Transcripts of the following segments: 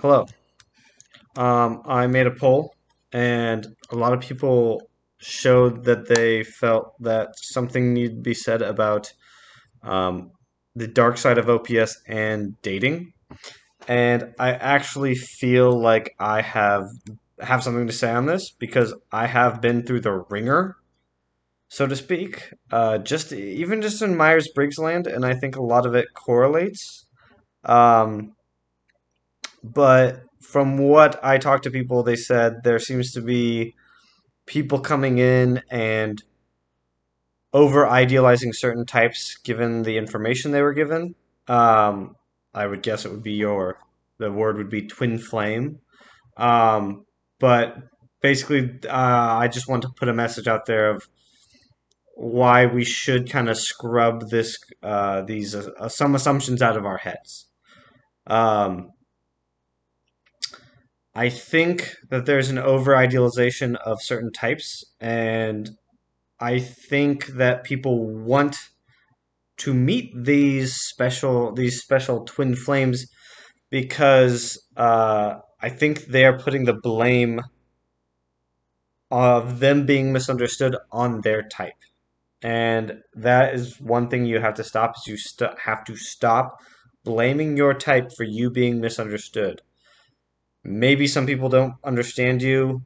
Hello. I made a poll, and a lot of people showed that they felt that something needed to be said about um, the dark side of OPS and dating. And I actually feel like I have something to say on this because I have been through the ringer, so to speak. Just in Myers-Briggs land, and I think a lot of it correlates. Um, But from what I talked to people, they said there seems to be people coming in and over idealizing certain types given the information they were given. Um, I would guess it would be the word would be twin flame. Um, but basically, I just want to put a message out there of why we should kind of scrub these some assumptions out of our heads. Um, I think that there's an over idealization of certain types, and I think that people want to meet these special twin flames because I think they are putting the blame of them being misunderstood on their type, and that is one thing you have to stop. Is have to stop blaming your type for you being misunderstood. Maybe some people don't understand you.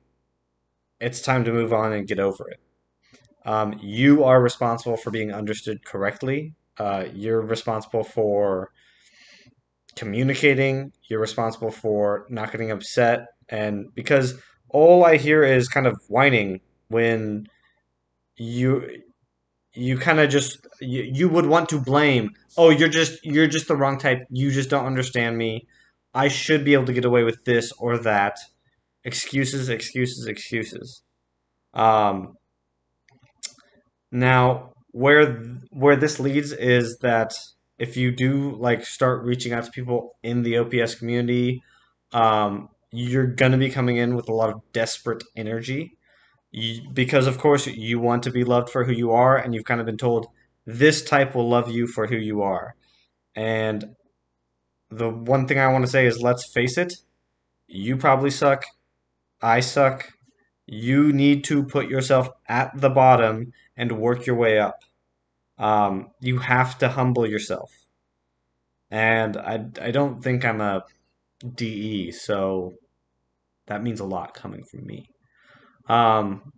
It's time to move on and get over it. You are responsible for being understood correctly. You're responsible for communicating. You're responsible for not getting upset. And because all I hear is kind of whining when you you kind of you would want to blame. Oh, you're just the wrong type. You just don't understand me. I should be able to get away with this or that. Excuses, excuses, excuses. Um, Now, where this leads is that if you do like start reaching out to people in the OPS community, you're gonna be coming in with a lot of desperate energy. Because of course you want to be loved for who you are, and you've kind of been told this type will love you for who you are. And the one thing I want to say is let's face it, you probably suck. I suck. You need to put yourself at the bottom and work your way up. You have to humble yourself. And I don't think I'm a DE, so that means a lot coming from me. Um,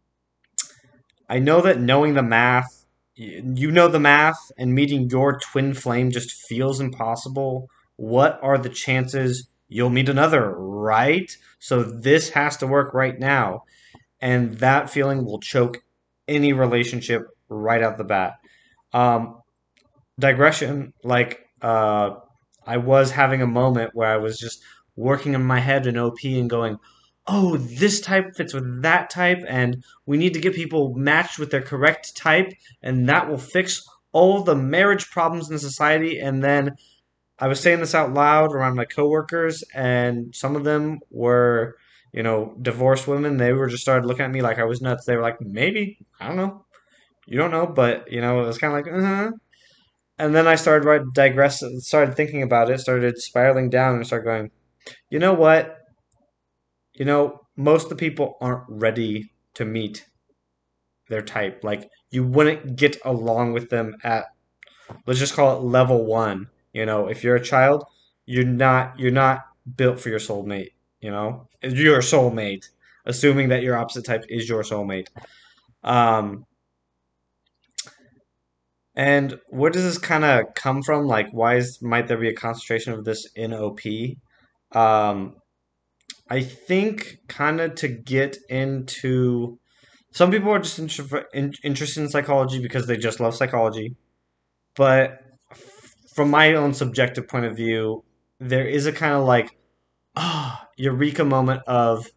I know that knowing the math, you know the math, and meeting your twin flame just feels impossible. What are the chances you'll meet another, right? So this has to work right now. And that feeling will choke any relationship right out the bat. Um, Digression, I was having a moment where I was just working in my head in OP and going, "Oh, this type fits with that type, and we need to get people matched with their correct type, and that will fix all the marriage problems in society." And then I was saying this out loud around my coworkers, and some of them were, divorced women. They were just started looking at me like I was nuts. They were like, "Maybe, I don't know, you don't know," but it was kind of like, and then I started started thinking about it, started spiraling down, and started going, you know what? Most of the people aren't ready to meet their type. Like, you wouldn't get along with them at, let's just call it level one. If you're a child, you're not built for your soulmate. Your soulmate, assuming that your opposite type is your soulmate. Um, and where does this kind of come from? Like, might there be a concentration of this in OP? Um, I think kind of to get into some people are just interested in psychology because they just love psychology. But from my own subjective point of view, there is a kind of like eureka moment of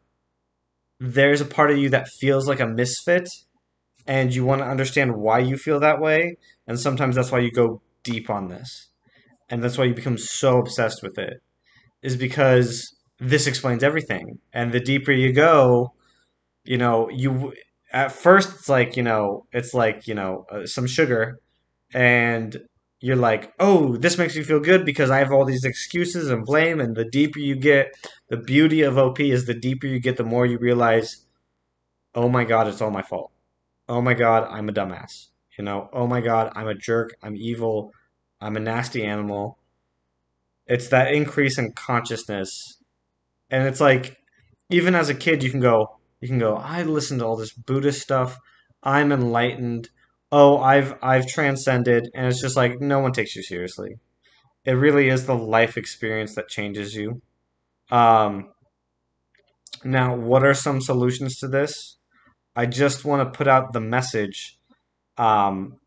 there's a part of you that feels like a misfit, and you want to understand why you feel that way. And sometimes that's why you go deep on this, and that's why you become so obsessed with it. Is because this explains everything. And the deeper you go, you at first it's like some sugar, and you're like, oh, this makes me feel good because I have all these excuses and blame. And the deeper you get, the beauty of OP is the deeper you get, the more you realize, oh my God, it's all my fault. Oh my God, I'm a dumbass. Oh my God, I'm a jerk. I'm evil. I'm a nasty animal. It's that increase in consciousness. And it's like, even as a kid, you can go, I listen to all this Buddhist stuff. I'm enlightened. Oh, I've transcended. And it's just like, no one takes you seriously. It really is the life experience that changes you. Um, Now, what are some solutions to this? I just want to put out the message um,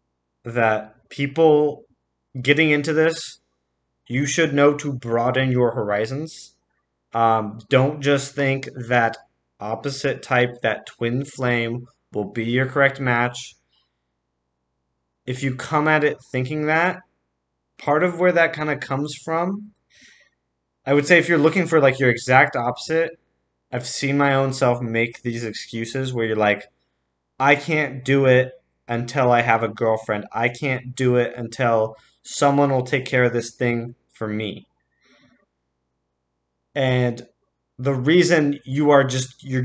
that people getting into this, you should know to broaden your horizons. Don't just think that opposite type, that twin flame, will be your correct match. If you come at it thinking that, part of where that kind of comes from, I would say if you're looking for like your exact opposite, I've seen my own self make these excuses where you're like, I can't do it until I have a girlfriend. I can't do it until someone will take care of this thing for me. And the reason you're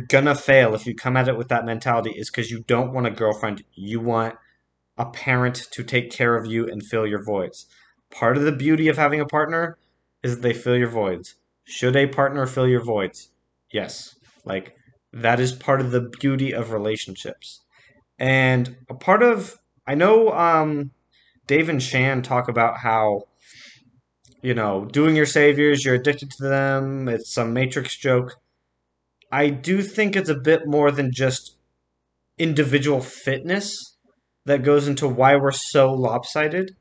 gonna fail if you come at it with that mentality is because you don't want a girlfriend. You want a parent to take care of you and fill your voids. Part of the beauty of having a partner is that they fill your voids. Should a partner fill your voids? Yes. Like, that is part of the beauty of relationships. And a part of, I know Dave and Shan talk about how, doing your saviors, you're addicted to them, it's some Matrix joke. I do think it's a bit more than just individual fitness that goes into why we're so lopsided.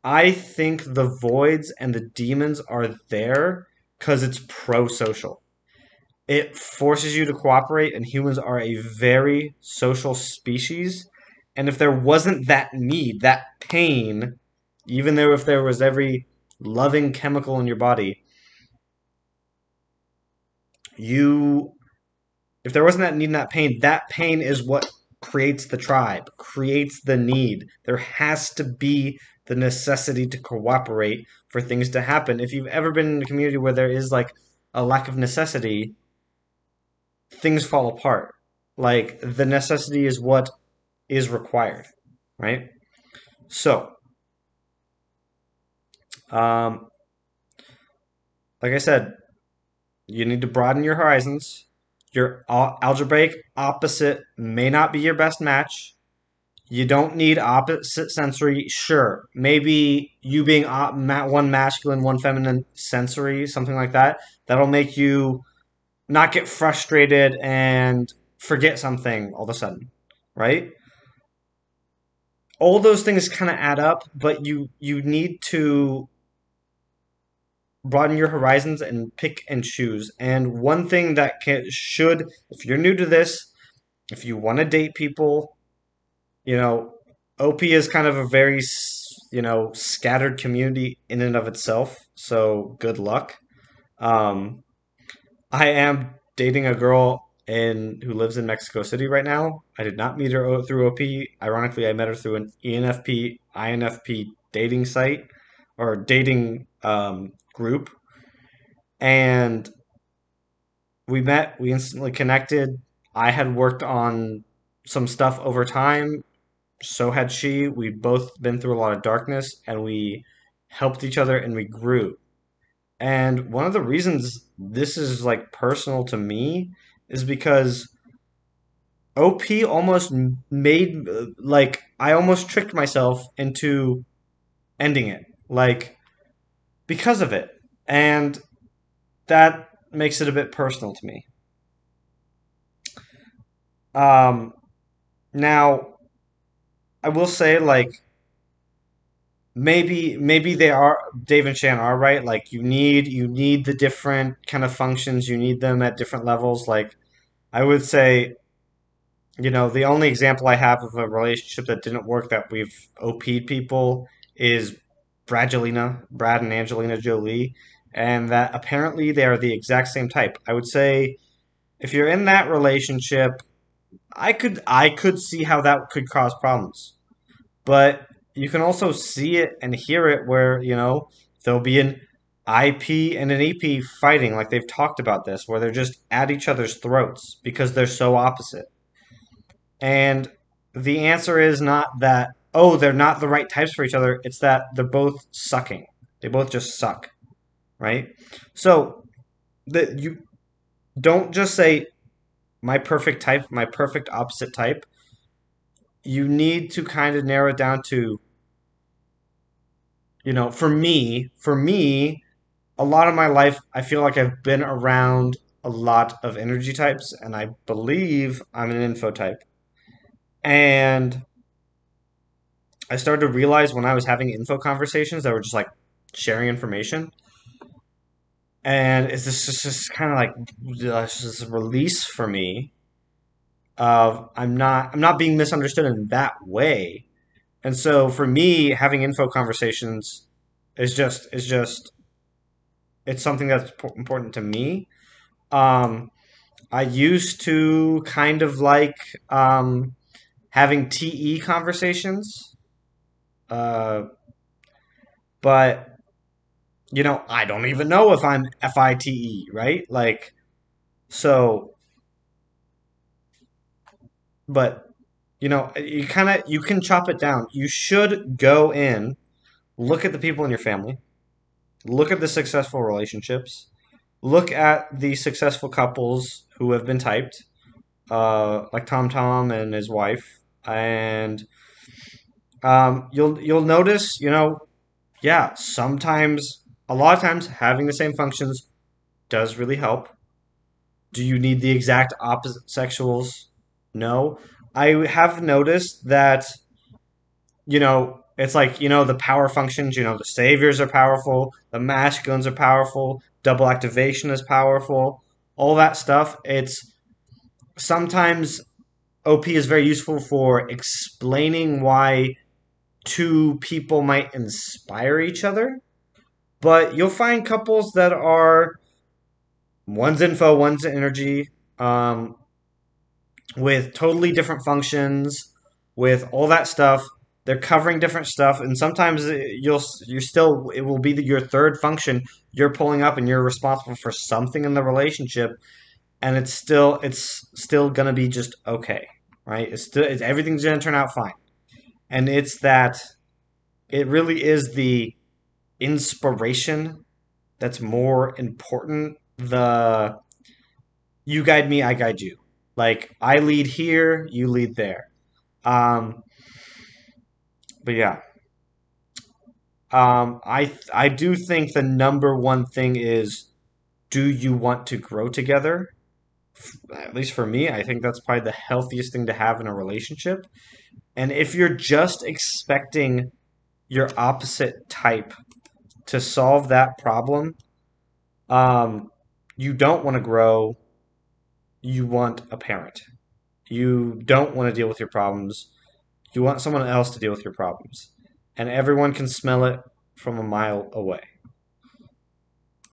I think the voids and the demons are there because it's pro social. It forces you to cooperate, and humans are a very social species. And if there wasn't that need, that pain, even though if there was every loving chemical in your body, you if there wasn't that pain is what creates the tribe, creates the need. There has to be the necessity to cooperate for things to happen. If you've ever been in a community where there is like a lack of necessity, things fall apart. Like the necessity is what is required, right? So, um, like I said, you need to broaden your horizons. Your algebraic opposite may not be your best match. You don't need opposite sensory. Sure, maybe you being one masculine, one feminine sensory, something like that. That'll make you not get frustrated and forget something all of a sudden, right? All those things kind of add up, but you need to broaden your horizons and pick and choose. And one thing that if you're new to this, if you want to date people, you know, OP is kind of a very, scattered community in and of itself. So good luck. Um, I am dating a girl who lives in Mexico City right now. I did not meet her through OP. Ironically, I met her through an ENFP, INFP dating site or dating group, and we met. We instantly connected. I had worked on some stuff over time. So had she. We'd both been through a lot of darkness, and we helped each other and we grew. And one of the reasons this is like personal to me is because OP almost made like I almost tricked myself into ending it, like because of it. And that makes it a bit personal to me. Um, Now, I will say, like, maybe they are Dave and Shan are right. Like, you need the different kind of functions. You need them at different levels. Like, I would say, the only example I have of a relationship that didn't work that we've OP'd people is Brad and Angelina Jolie, and that apparently they are the exact same type. I would say if you're in that relationship, I could see how that could cause problems. But you can also see it and hear it where, there'll be an IP and an EP fighting, like they've talked about this, where they're just at each other's throats because they're so opposite. And the answer is not that, oh, they're not the right types for each other. It's that they're both sucking. They both just suck, right? So you don't just say my perfect type, my perfect opposite type. You need to kind of narrow it down to, for me, a lot of my life, I feel like I've been around a lot of energy types, and I believe I'm an info type. And I started to realize when I was having info conversations that were just like sharing information, and it's just kind of like this release for me of I'm not being misunderstood in that way. And so for me, having info conversations is just it's something that's important to me. Um, I used to kind of like having TE conversations, uh, but I don't even know if I'm FITE, right? Like, so, but you can chop it down. You should go in, look at the people in your family, look at the successful relationships, look at the successful couples who have been typed, like Tom Tom and his wife, and you'll notice, yeah, sometimes, a lot of times, having the same functions does really help. Do you need the exact opposite sexuals? No. I have noticed that, it's like, the power functions, the saviors are powerful, the masculines are powerful, double activation is powerful, all that stuff. It's sometimes OP is very useful for explaining why two people might inspire each other, but you'll find couples that are one's info, one's energy, um, with totally different functions, with all that stuff. They're covering different stuff, and sometimes it will be your third function you're pulling up, and you're responsible for something in the relationship, and it's still gonna be just okay, right? Everything's gonna turn out fine, and it's that it really is the inspiration that's more important. The you guide me, I guide you. Like I lead here, you lead there. Um, but yeah, I do think the number one thing is, do you want to grow together? At least for me, I think that's probably the healthiest thing to have in a relationship. And if you're just expecting your opposite type to solve that problem, um, you don't want to grow. You want a parent. You don't want to deal with your problems. You want someone else to deal with your problems. And everyone can smell it from a mile away.